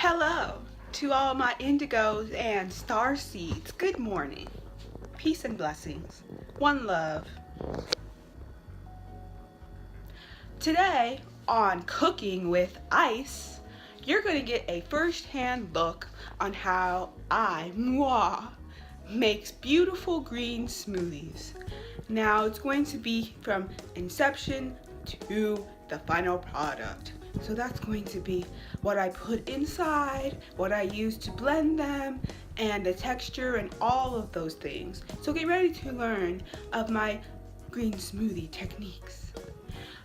Hello to all my indigos and star seeds. Good morning. Peace and blessings. One love. Today on Cooking with Ice, you're going to get a first-hand look on how moi, makes beautiful green smoothies. Now it's going to be from inception to the final product. So that's going to be what I put inside, what I use to blend them, and the texture and all of those things. So get ready to learn of my green smoothie techniques.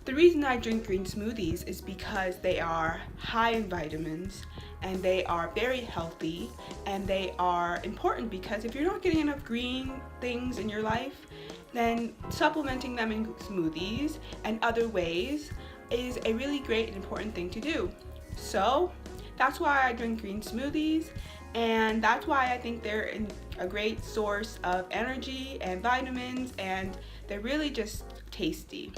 The reason I drink green smoothies is because they are high in vitamins and they are very healthy, and they are important because if you're not getting enough green things in your life, then supplementing them in smoothies and other ways is a really great and important thing to do. So that's why I drink green smoothies, and that's why I think they're a great source of energy and vitamins, and they're really just tasty.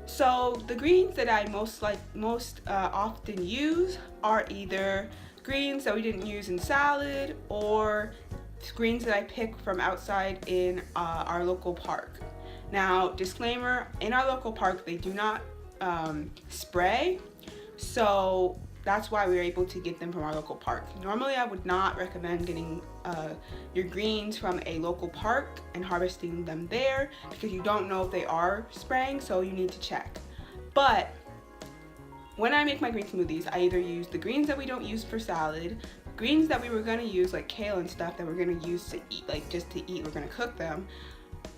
So the greens that I most often use are either greens that we didn't use in salad or greens that I pick from outside in our local park. Now, disclaimer, in our local park they do not spray, so that's why we were able to get them from our local park. Normally I would not recommend getting your greens from a local park and harvesting them there because you don't know if they are spraying, so you need to check. But when I make my green smoothies, I either use the greens that we don't use for salad, greens that we were going to use like kale and stuff that we're going to use to eat, like just to eat, we're going to cook them.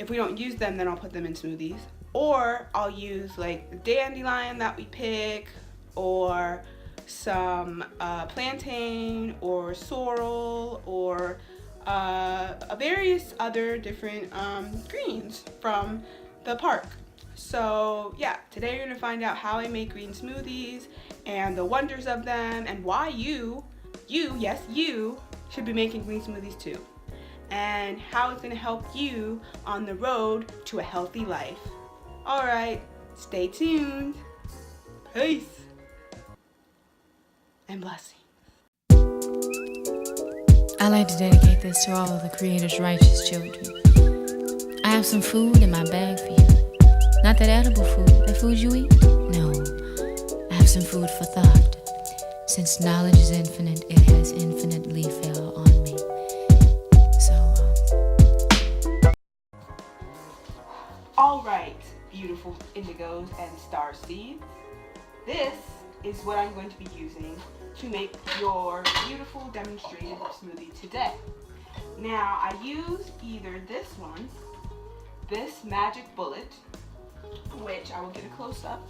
If we don't use them, then I'll put them in smoothies. Or I'll use like the dandelion that we pick, or some plantain or sorrel, or various other different greens from the park. So yeah, today you're gonna find out how I make green smoothies and the wonders of them, and why you should be making green smoothies too, and how it's gonna help you on the road to a healthy life. All right, stay tuned. Peace and blessings. I like to dedicate this to all of the Creator's righteous children. I have some food in my bag for you. Not that edible food, that food you eat. No, I have some food for thought. Since knowledge is infinite, it has infinitely fell on me. All right, beautiful indigos and star seeds. This is what I'm going to be using to make your beautiful demonstrated smoothie today. Now, I use either this one, this Magic Bullet, which I will get a close-up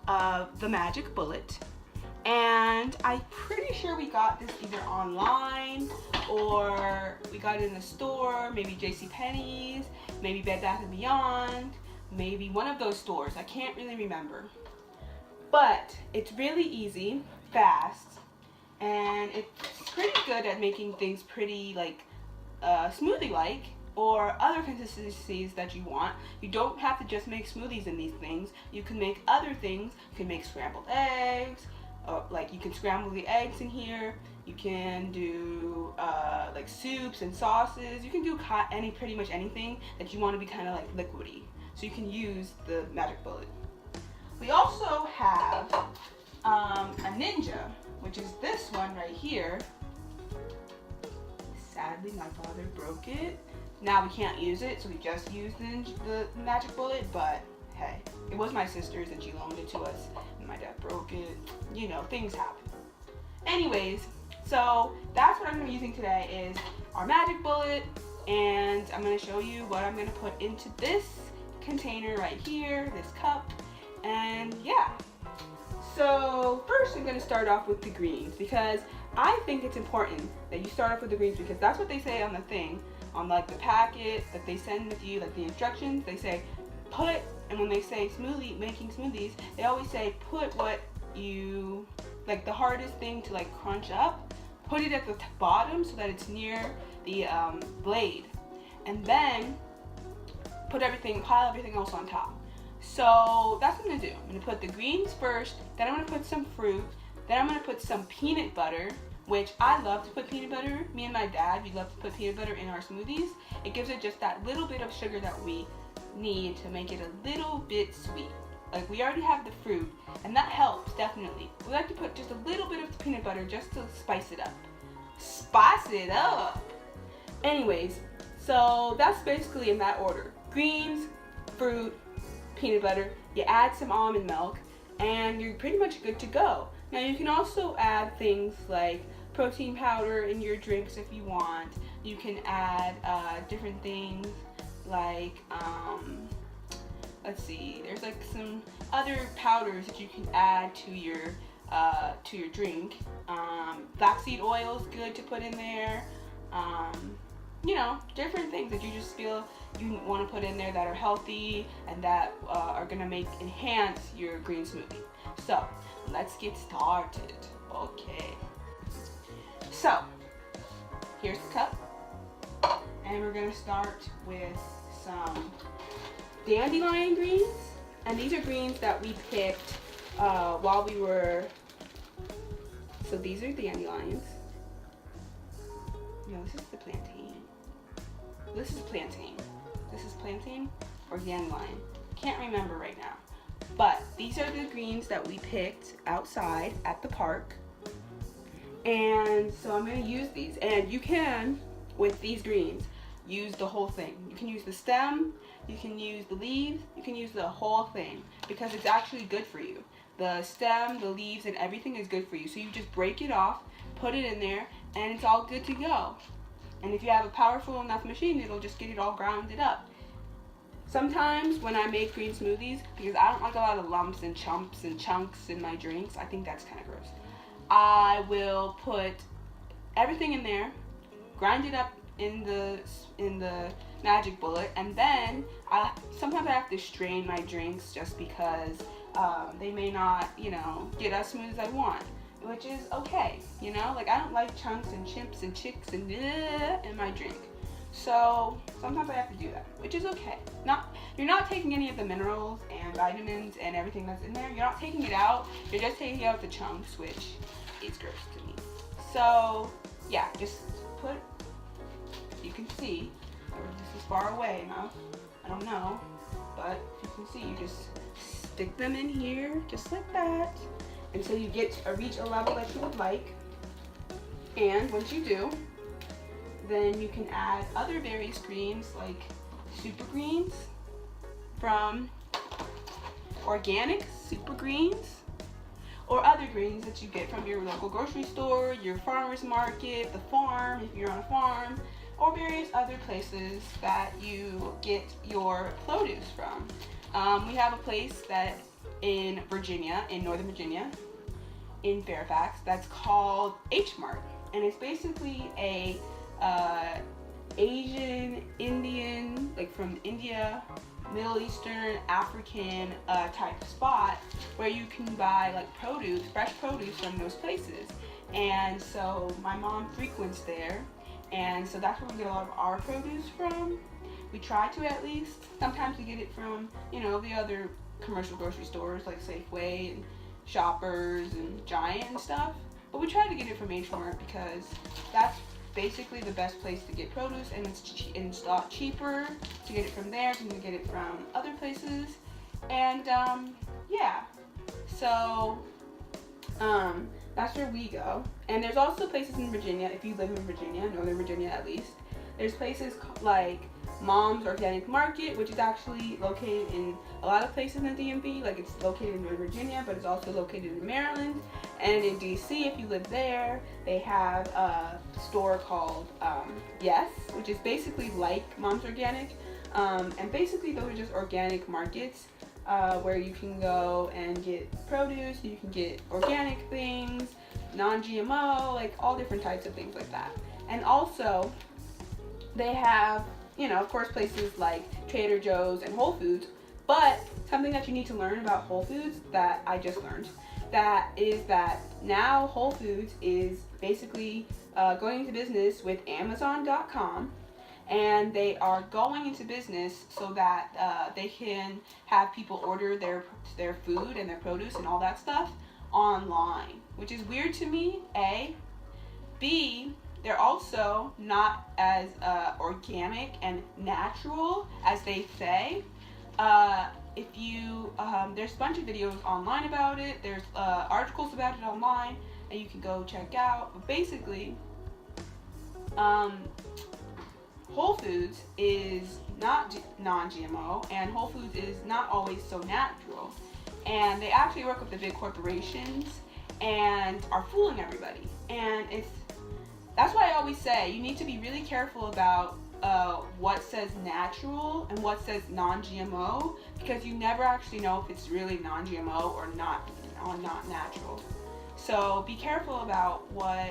of the Magic Bullet, and I'm pretty sure we got this either online or we got it in the store, maybe JCPenney's, maybe Bed Bath & Beyond, maybe one of those stores. I can't really remember. But it's really easy, fast, and it's pretty good at making things pretty like smoothie-like or other consistencies that you want. You don't have to just make smoothies in these things. You can make other things. You can make scrambled eggs, like you can scramble the eggs in here. You can do like soups and sauces. You can do pretty much anything that you want to be kind of like liquidy. So you can use the Magic Bullet. We also have a Ninja, which is this one right here. Sadly, my father broke it. Now we can't use it, so we just use the Magic Bullet, but hey, it was my sister's and she loaned it to us, and my dad broke it. You know, things happen. Anyways, so that's what I'm going to be using today is our Magic Bullet, and I'm going to show you what I'm going to put into this container right here, this cup, and yeah. So first I'm going to start off with the greens, because I think it's important that you start off with the greens, because that's what they say on the thing, on like the packet that they send with you, like the instructions. They say put, and when they say making smoothies, they always say put what you like, the hardest thing to like crunch up, put it at the bottom so that it's near the blade, and then pile everything else on top. So that's what I'm gonna do. I'm gonna put the greens first, then I'm gonna put some fruit, Then I'm gonna put some peanut butter, which I love to put peanut butter. Me and my dad, we love to put peanut butter in our smoothies. It gives it just that little bit of sugar that we need to make it a little bit sweet. Like, we already have the fruit, and that helps, definitely. We like to put just a little bit of peanut butter just to spice it up. Spice it up! Anyways, so that's basically in that order. Greens, fruit, peanut butter. You add some almond milk, and you're pretty much good to go. Now, you can also add things like protein powder in your drinks if you want. You can add different things like, let's see, there's like some other powders that you can add to your drink. Flaxseed oil is good to put in there. You know, different things that you just feel you want to put in there that are healthy and that are going to enhance your green smoothie. So, let's get started. Okay. So, here's the cup. And we're going to start with some dandelion greens. And these are greens that we picked while we were... So these are dandelions. No, this is the plantain. This is plantain. This is plantain or dandelion. Can't remember right now. But these are the greens that we picked outside at the park. And so I'm going to use these. And you can, with these greens, use the whole thing. You can use the stem, you can use the leaves, you can use the whole thing because it's actually good for you. The stem, the leaves, and everything is good for you. So you just break it off, put it in there, and it's all good to go. And if you have a powerful enough machine, it'll just get it all grounded up. Sometimes when I make green smoothies, because I don't like a lot of lumps and chunks in my drinks, I think that's kind of gross, I will put everything in there, grind it up in the magic bullet, and then sometimes I have to strain my drinks just because they may not, get as smooth as I want, which is okay, like I don't like chunks and chimps and chicks and in my drink. So sometimes I have to do that, which is okay. You're not taking any of the minerals and vitamins and everything that's in there. You're not taking it out. You're just taking out the chunks, which is gross to me. So yeah, just put. You can see. This is far away enough. I don't know, but you can see. You just stick them in here, just like that, until you reach a level that you would like. And once you do, then you can add other various greens like super greens from organic super greens, or other greens that you get from your local grocery store, your farmer's market, the farm if you're on a farm, or various other places that you get your produce from. We have a place that in Virginia, in Northern Virginia, in Fairfax, that's called H Mart, and it's basically a Asian, Indian, like from India, Middle Eastern, African type spot where you can buy like produce, fresh produce from those places. And so my mom frequents there, and so that's where we get a lot of our produce from. We try to, at least. Sometimes we get it from, the other commercial grocery stores like Safeway and Shoppers and Giant and stuff. But we try to get it from H Mart because that's basically the best place to get produce, and it's a lot cheaper to get it from there than to get it from other places. And yeah, so that's where we go. And there's also places in Virginia, if you live in Virginia, Northern Virginia at least, there's places like Mom's Organic Market, which is actually located in a lot of places in the DMV. Like, it's located in Northern Virginia, but it's also located in Maryland. And in DC, if you live there, they have a store called Yes, which is basically like Mom's Organic. And basically, those are just organic markets where you can go and get produce, you can get organic things, non-GMO, like all different types of things like that. And also, they have, of course, places like Trader Joe's and Whole Foods, but something that you need to learn about Whole Foods that I just learned, that is that now Whole Foods is basically going into business with Amazon.com, and they are going into business so that they can have people order their food and their produce and all that stuff online, which is weird to me, A. B, they're also not as organic and natural as they say. If you, there's a bunch of videos online about it, there's articles about it online that you can go check out. But basically, Whole Foods is not non-GMO, and Whole Foods is not always so natural. And they actually work with the big corporations and are fooling everybody. And that's why I always say you need to be really careful about what says natural and what says non-GMO, because you never actually know if it's really non-GMO or not natural. So be careful about what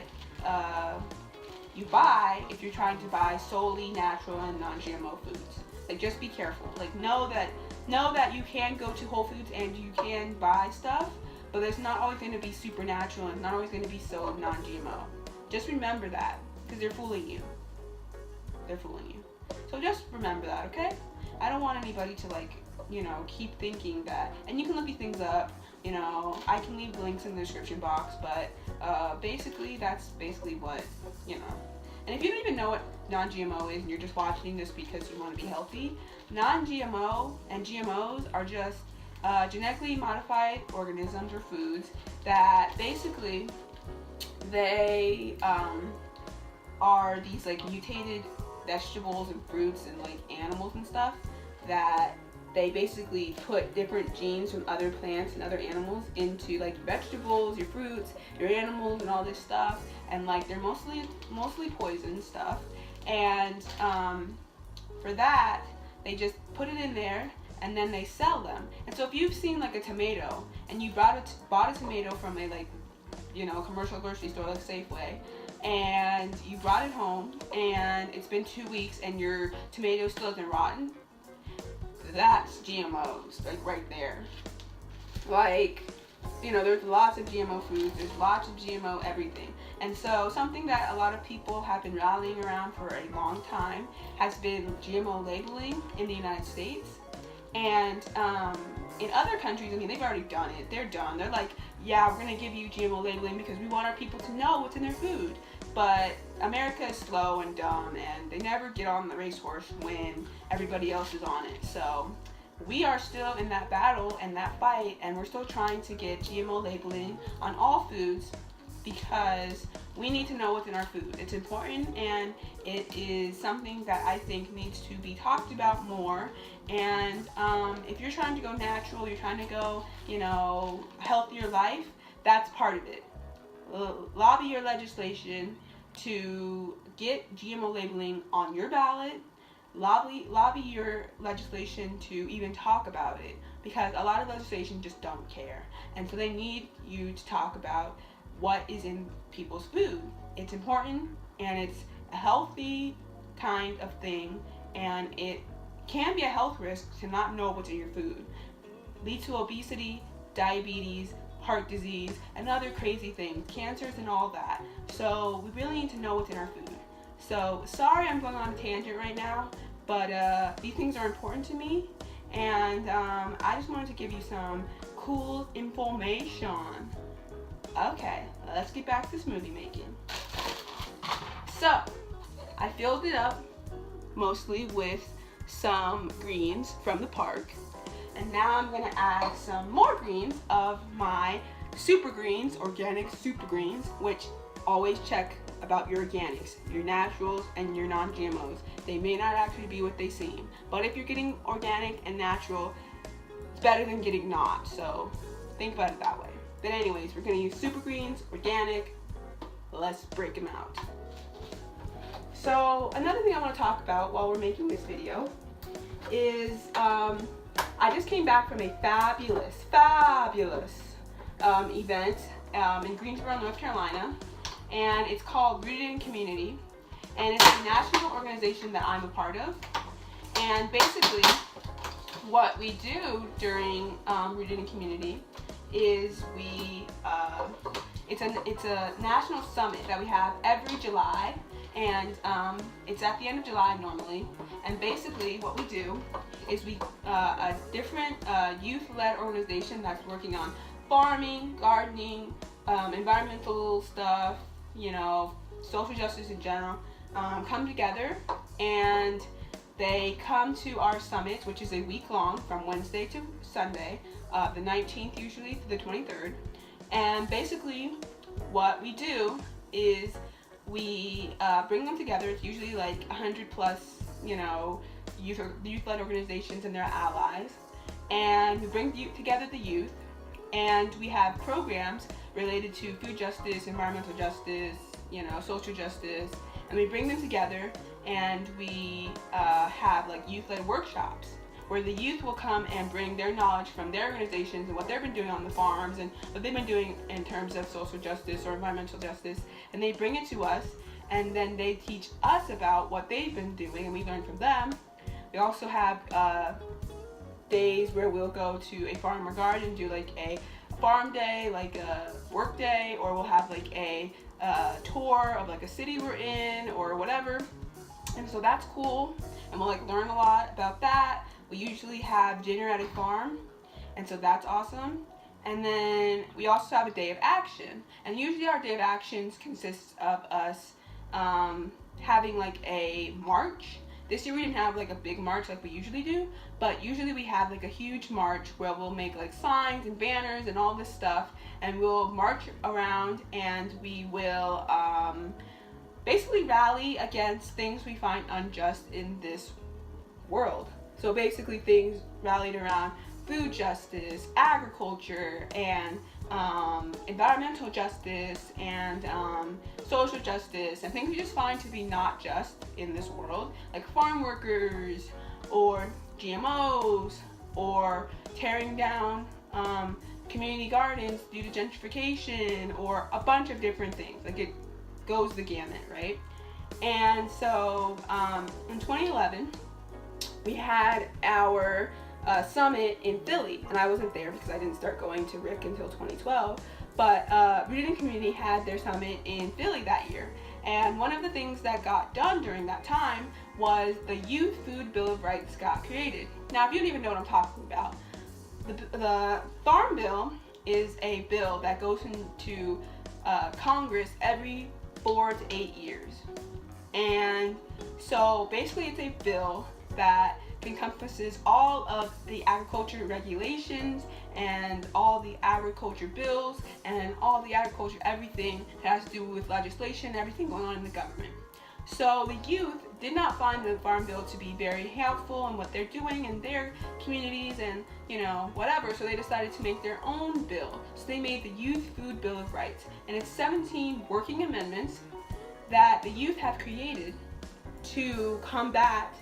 you buy if you're trying to buy solely natural and non-GMO foods. Like, just be careful. Like, know that you can go to Whole Foods and you can buy stuff, but it's not always going to be super natural and it's not always going to be so non-GMO. Just remember that, because they're fooling you. They're fooling you. So just remember that, okay? I don't want anybody to, like, keep thinking that. And you can look these things up. I can leave links in the description box, but basically that's basically what, And if you don't even know what non-GMO is and you're just watching this because you want to be healthy, non-GMO and GMOs are just genetically modified organisms or foods that basically they are these like mutated vegetables and fruits and like animals and stuff that they basically put different genes from other plants and other animals into like your vegetables, your fruits, your animals, and all this stuff. And like they're mostly poison stuff. And for that, they just put it in there and then they sell them. And so if you've seen like a tomato and you bought a tomato from a commercial grocery store like Safeway, and you brought it home and it's been 2 weeks and your tomato still isn't rotten, that's GMOs, like right there. Like, there's lots of GMO foods, there's lots of GMO everything. And so something that a lot of people have been rallying around for a long time has been GMO labeling in the United States. And in other countries, they've already done it. They're done. They're like, yeah, we're going to give you GMO labeling because we want our people to know what's in their food. But America is slow and dumb, and they never get on the racehorse when everybody else is on it. So we are still in that battle and that fight, and we're still trying to get GMO labeling on all foods because we need to know what's in our food. It's important, and it is something that I think needs to be talked about more. And if you're trying to go natural, you're trying to go, healthier life, that's part of it. Lobby your legislation to get GMO labeling on your ballot. Lobby your legislation to even talk about it, because a lot of legislation just don't care. And so they need you to talk about what is in people's food. It's important, and it's a healthy kind of thing, and it can be a health risk to not know what's in your food. Lead to obesity, diabetes, heart disease, and other crazy things, cancers and all that. So we really need to know what's in our food. So sorry I'm going on a tangent right now, but these things are important to me, and I just wanted to give you some cool information. Okay, let's get back to smoothie making. So I filled it up mostly with some greens from the park, and now I'm going to add some more greens of my super greens, organic super greens, which always check about your organics, your naturals, and your non-GMOs. They may not actually be what they seem, but if you're getting organic and natural, it's better than getting not, so think about it that way. But anyways, we're going to use super greens, organic. Let's break them out. So another thing I want to talk about while we're making this video is I just came back from a fabulous event in Greensboro, North Carolina, and it's called Rooted in Community, and it's a national organization that I'm a part of. And basically what we do during Rooted in Community is it's a national summit that we have every July, and it's at the end of July normally. And basically what we do is a different youth-led organization that's working on farming, gardening, environmental stuff, you know, social justice in general, come together, and they come to our summit, which is a week long from Wednesday to Sunday, the 19th usually to the 23rd. And basically what we do is we bring them together. It's usually like 100 plus, you know, youth-led organizations and their allies. And we bring together the youth, and we have programs related to food justice, environmental justice, you know, social justice, and we bring them together, and we have like youth-led workshops where the youth will come and bring their knowledge from their organizations and what they've been doing on the farms and what they've been doing in terms of social justice or environmental justice, and they bring it to us, and then they teach us about what they've been doing, and we learn from them. We also have days where we'll go to a farm or garden, do like a farm day, like a work day, or we'll have like a tour of like a city we're in or whatever. And so that's cool, and we'll like learn a lot about that. We usually have dinner at a farm, and so that's awesome. And then we also have a day of action, and usually our day of actions consists of us having like a march. This year we didn't have like a big march like we usually do, but usually we have like a huge march where we'll make like signs and banners and all this stuff, and we'll march around, and we will basically rally against things we find unjust in this world. So basically things rallied around food justice, agriculture, and environmental justice, and social justice, and things we just find to be not just in this world, like farm workers, or GMOs, or tearing down community gardens due to gentrification, or a bunch of different things. Like it goes the gamut, right? And so in 2011, we had our summit in Philly, and I wasn't there because I didn't start going to RIC until 2012, but Rooted in Community had their summit in Philly that year, and one of the things that got done during that time was the Youth Food Bill of Rights got created. Now, if you don't even know what I'm talking about, the Farm Bill is a bill that goes into Congress every 4 to 8 years, and so basically it's a bill that encompasses all of the agriculture regulations and all the agriculture bills and all the agriculture everything that has to do with legislation, everything going on in the government. So the youth did not find the Farm Bill to be very helpful in what they're doing in their communities and, you know, whatever, so they decided to make their own bill. So they made the Youth Food Bill of Rights, and it's 17 working amendments that the youth have created to combat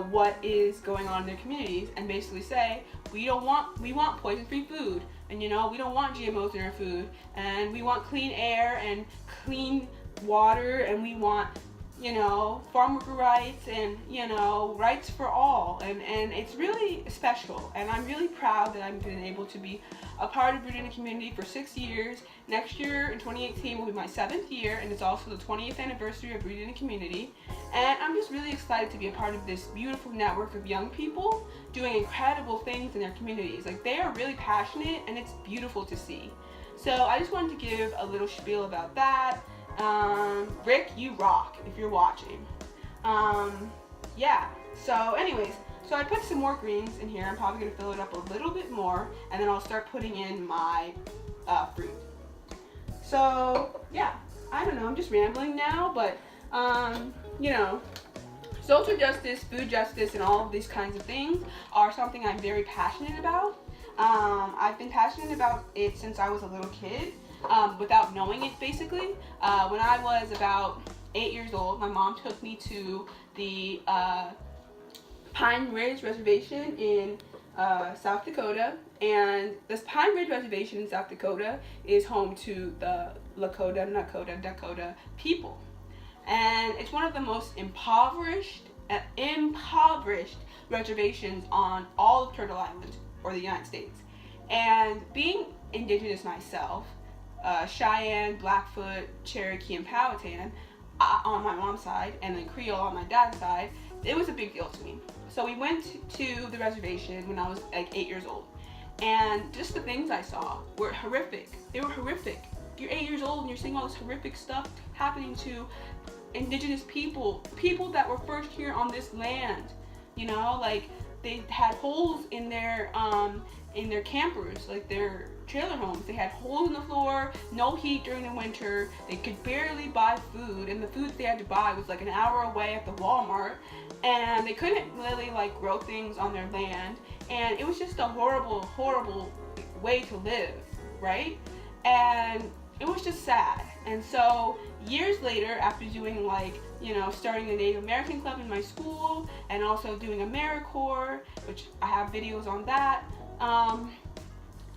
what is going on in their communities, and basically say we want poison-free food, and you know, we don't want GMOs in our food, and we want clean air and clean water, and we want, you know, farm worker rights, and, you know, rights for all, and it's really special, and I'm really proud that I've been able to be a part of Rooted in the Community for 6 years. Next year in 2018 will be my 7th year, and it's also the 20th anniversary of Rooted in the Community, and I'm just really excited to be a part of this beautiful network of young people doing incredible things in their communities. Like, they are really passionate, and it's beautiful to see. So I just wanted to give a little spiel about that. Rick, you rock if you're watching. Yeah, so anyways, so I put some more greens in here. I'm probably going to fill it up a little bit more, and then I'll start putting in my fruit. So yeah, I don't know, I'm just rambling now, but you know, social justice, food justice, and all of these kinds of things are something I'm very passionate about. I've been passionate about it since I was a little kid. Without knowing it, basically. When I was about 8 years old, my mom took me to the Pine Ridge Reservation in South Dakota, and this Pine Ridge Reservation in South Dakota is home to the Dakota people, and it's one of the most impoverished reservations on all of Turtle Island, or the United States. And being indigenous myself, Cheyenne, Blackfoot, Cherokee, and Powhatan on my mom's side, and then Creole on my dad's side, it was a big deal to me. So we went to the reservation when I was like 8 years old, And just the things I saw were horrific. They were horrific. You're 8 years old and you're seeing all this horrific stuff happening to indigenous people that were first here on this land. You know, like they had holes in their campers, like their trailer homes. They had holes in the floor, no heat during the winter. They could barely buy food, and the food they had to buy was like an hour away at the Walmart, and they couldn't really like grow things on their land, and it was just a horrible, horrible way to live, right? And it was just sad. And so years later, after doing like, you know, starting a Native American club in my school and also doing AmeriCorps, which I have videos on that,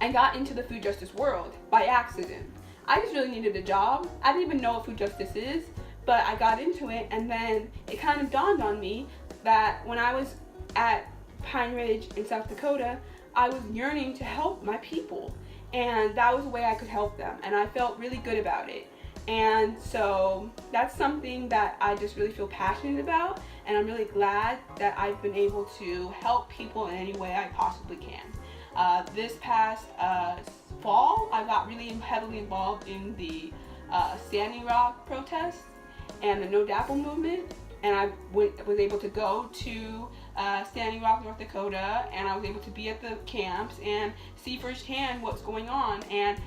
I got into the food justice world by accident. I just really needed a job. I didn't even know what food justice is, but I got into it, and then it kind of dawned on me that when I was at Pine Ridge in South Dakota, I was yearning to help my people, and that was a way I could help them, and I felt really good about it. And so that's something that I just really feel passionate about, and I'm really glad that I've been able to help people in any way I possibly can. This past fall, I got really heavily involved in the Standing Rock protests and the No Dapple movement, and I was able to go to Standing Rock, North Dakota, and I was able to be at the camps and see firsthand what's going on. And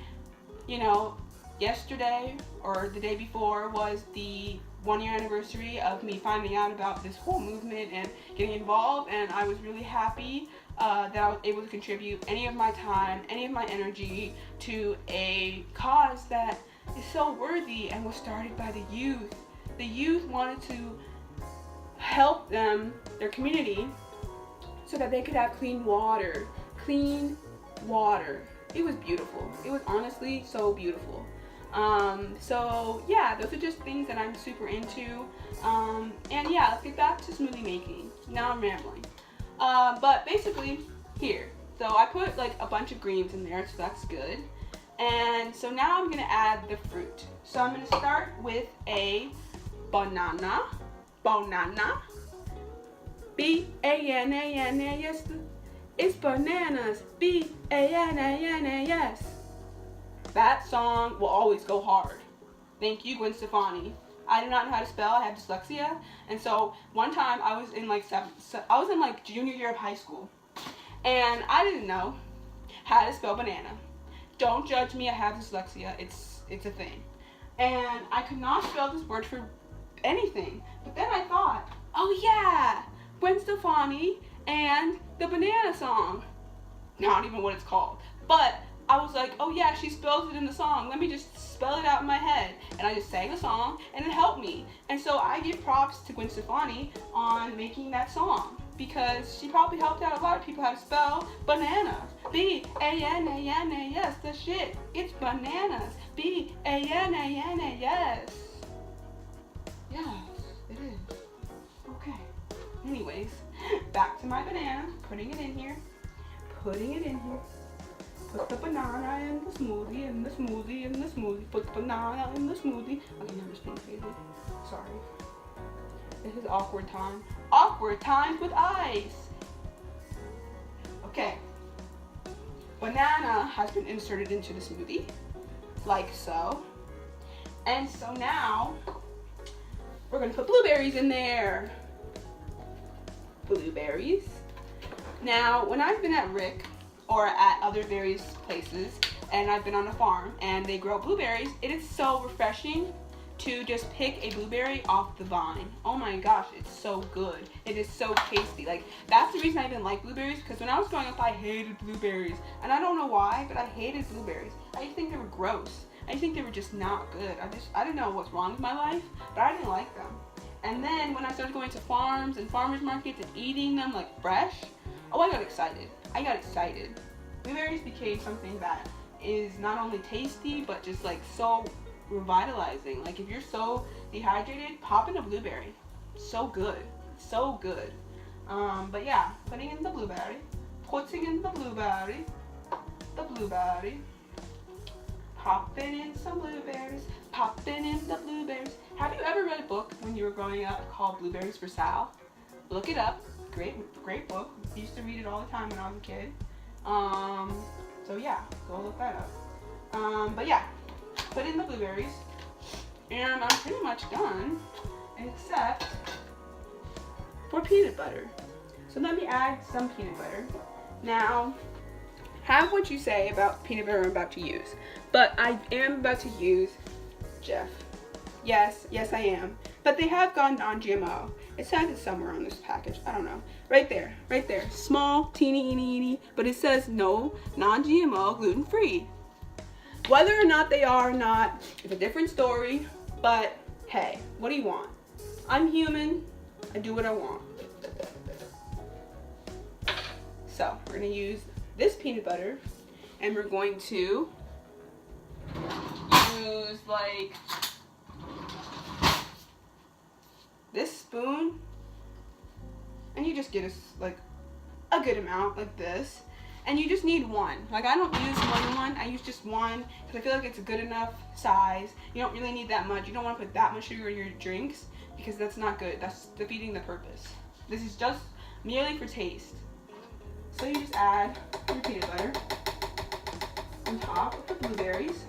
you know, yesterday or the day before was the 1-year anniversary of me finding out about this whole movement and getting involved, and I was really happy that I was able to contribute any of my time, any of my energy to a cause that is so worthy and was started by the youth. The youth wanted to help them, their community, so that they could have clean water. Clean water. It was beautiful. It was honestly so beautiful. So yeah, those are just things that I'm super into. And yeah, let's get back to smoothie making. Now I'm rambling. But basically, here. So I put like a bunch of greens in there, so that's good. And so now I'm gonna add the fruit. So I'm gonna start with a banana. Banana. B-A-N-A-N-A, yes. It's bananas. B-A-N-A-N-A, yes. That song will always go hard. Thank you, Gwen Stefani. I do not know how to spell. I have dyslexia, and so one time I was in like junior year of high school, and I didn't know how to spell banana. Don't judge me. I have dyslexia. It's a thing, and I could not spell this word for anything. But then I thought, oh yeah, Gwen Stefani and the banana song. Not even what it's called, but I was like, oh yeah, she spells it in the song. Let me just spell it out in my head. And I just sang the song, and it helped me. And so I give props to Gwen Stefani on making that song, because she probably helped out a lot of people how to spell bananas. B-A-N-A-N-A, yes, the shit. It's bananas. B-A-N-A-N-A, yes. Yes, it is. Okay. Anyways, back to my banana. Putting it in here. Putting it in here. Put the banana in the smoothie, in the smoothie, in the smoothie. Put the banana in the smoothie. Okay, now I'm just being crazy. Sorry. This is awkward time. Awkward times with ice. Okay. Banana has been inserted into the smoothie, like so. And so now, we're gonna put blueberries in there. Blueberries. Now, when I've been at RIC, or at other various places, and I've been on a farm and they grow blueberries, it is so refreshing to just pick a blueberry off the vine. Oh my gosh, it's so good. It is so tasty. Like, that's the reason I didn't like blueberries, because when I was growing up, I hated blueberries. And I don't know why, but I hated blueberries. I just think they were gross. I just think they were just not good. I didn't know what's wrong with my life, but I didn't like them. And then when I started going to farms and farmers markets and eating them like fresh, oh, I got excited. Blueberries became something that is not only tasty, but just like so revitalizing. Like, if you're so dehydrated, pop in a blueberry. So good. So good. But yeah, putting in the blueberry. Popping in the blueberry. Popping in some blueberries. Popping in the blueberries. Have you ever read a book when you were growing up called Blueberries for Sal? Look it up. Great book. I used to read it all the time when I was a kid. So yeah, go look that up. But yeah, put in the blueberries, and I'm pretty much done, except for peanut butter. So let me add some peanut butter. Now, have what you say about peanut butter I'm about to use, but I am about to use Jeff. Yes, I am. But they have gone non-GMO. It says it somewhere on this package. I don't know. Right there. Small, teeny, but it says no, non-GMO, gluten-free. Whether or not they are or not, it's a different story. But hey, what do you want? I'm human. I do what I want. So we're gonna use this peanut butter, and we're going to use like this spoon, and you just get a good amount like this, and you just need one. Like, I don't use more than one, I use just one because I feel like it's a good enough size. You don't really need that much. You don't want to put that much sugar in your drinks because that's not good. That's defeating the purpose. This is just merely for taste. So you just add your peanut butter on top of the blueberries.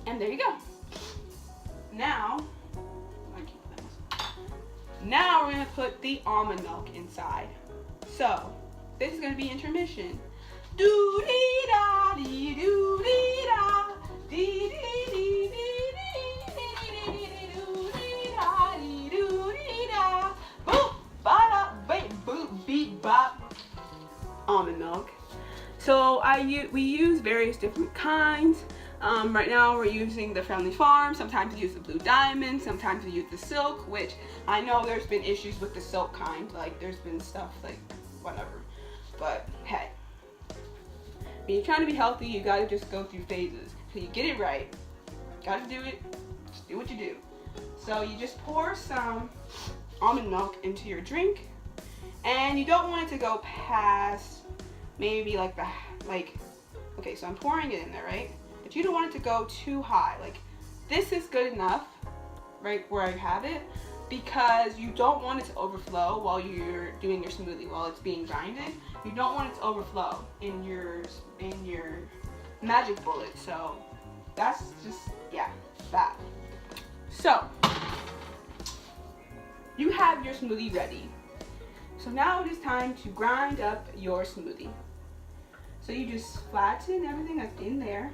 And there you go. Now we're gonna put the almond milk inside. So this is gonna be intermission. Doo dee da dee doo dee da dee dee dee dee dee doo dee da dee doo dee da boop ba da boop beep bop. Almond milk. So we use various different kinds. Right now we're using the Friendly Farm. Sometimes we use the Blue Diamond. Sometimes we use the Silk, which I know there's been issues with the Silk kind. Like, there's been stuff like whatever. But hey, when you're trying to be healthy, you gotta just go through phases. So you get it right. Gotta do it. Just do what you do. So you just pour some almond milk into your drink, and you don't want it to go past maybe okay, so I'm pouring it in there, right? But you don't want it to go too high. Like, this is good enough, right where I have it, because you don't want it to overflow while you're doing your smoothie, while it's being grinded. You don't want it to overflow in your magic bullet. So that's just, yeah, that. So you have your smoothie ready. So now it is time to grind up your smoothie. So you just flatten everything that's in there.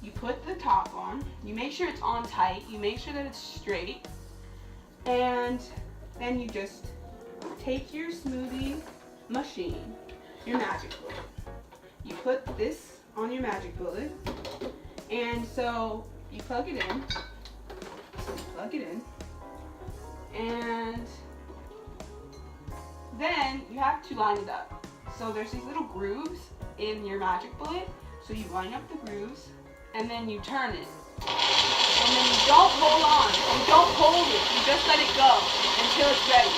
You put the top on. You make sure it's on tight. You make sure that it's straight. And then you just take your smoothie machine, your magic bullet. You put this on your magic bullet. And so you plug it in. And then you have to line it up. So there's these little grooves in your magic bullet. So you line up the grooves, and then you turn it. And then you don't hold on. You don't hold it. You just let it go until it's ready.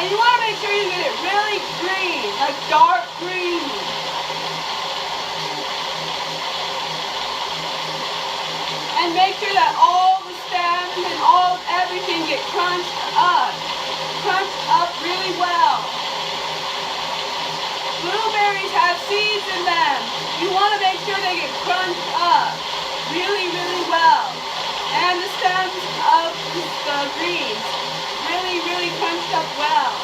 And you want to make sure you get it really green, like dark green. And make sure that all the stems and everything get crunched up. Crunched up really well. Blueberries have seeds in them. You want to make sure they get crunched up really, really well. And the stems of the greens really, really crunched up well.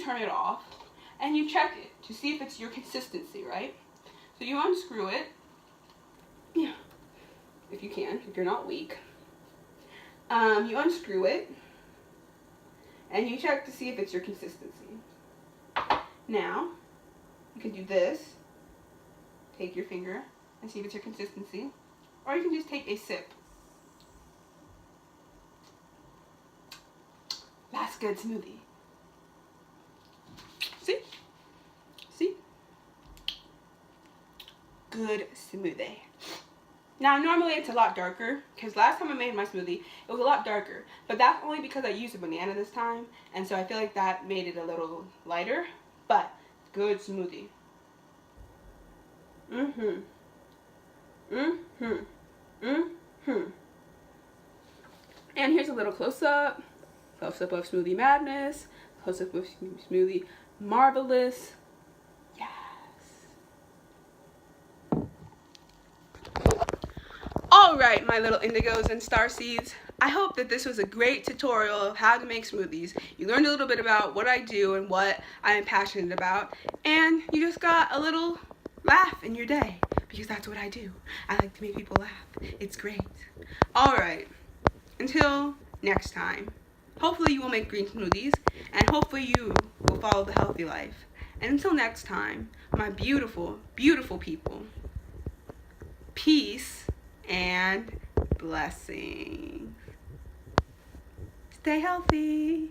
Turn it off, and you check it to see if it's your consistency, right? So you unscrew it, yeah, if you can, if you're not weak. You unscrew it, and you check to see if it's your consistency. Now, you can do this, take your finger, and see if it's your consistency, or you can just take a sip. That's good smoothie. See? good smoothie. Now, normally it's a lot darker, because last time I made my smoothie, it was a lot darker. But that's only because I used a banana this time, and so I feel like that made it a little lighter. But, good smoothie. And here's a little close-up. Close-up of Smoothie Madness. Close-up of Smoothie Marvelous. Yes. Alright, my little indigos and starseeds. I hope that this was a great tutorial of how to make smoothies. You learned a little bit about what I do and what I am passionate about. And you just got a little laugh in your day. Because that's what I do. I like to make people laugh. It's great. Alright. Until next time. Hopefully you will make green smoothies. And hopefully you will follow the healthy life. And until next time, my beautiful, beautiful people. Peace and blessings. Stay healthy.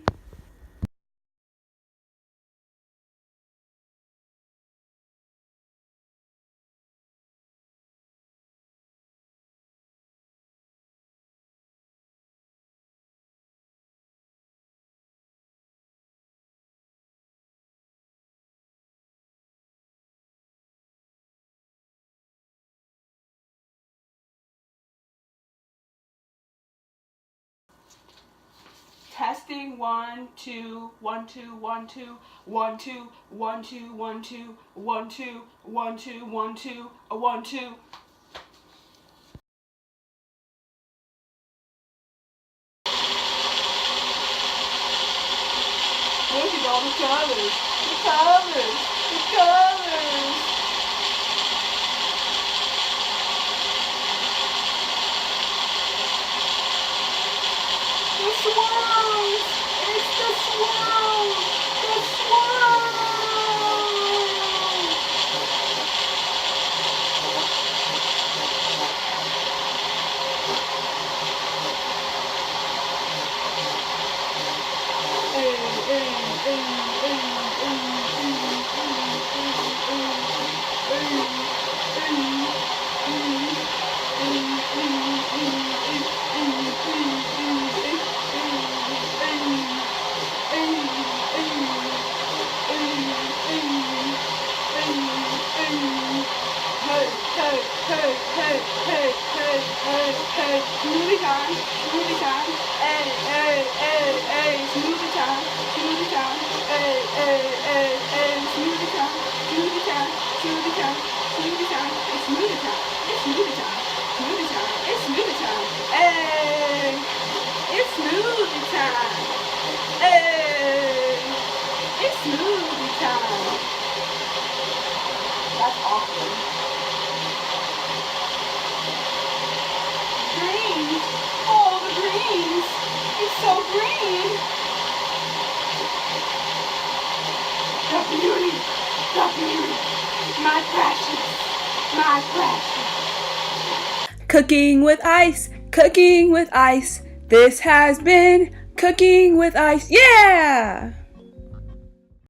Testing 1 2 1 2 1 2 1 2 1 2 1 2 1 2 1 2 1 2 1 2. Look at all the colors, the colors, the colors. The swirls! It's the swirls! The swirls! Hey, smoothie time, smoothie time, hey, smoothie time, hey, smoothie time, smoothie time, smoothie time, smoothie time, it's smoothie time, it's smoothie time, smoothie time, it's smoothie time, hey, it's smoothie time, hey, it's smoothie time. That's awesome. Oh, the greens! It's so green! The beauty! The beauty! My precious! My precious! Cooking with ice! Cooking with ice! This has been Cooking with Ice! Yeah!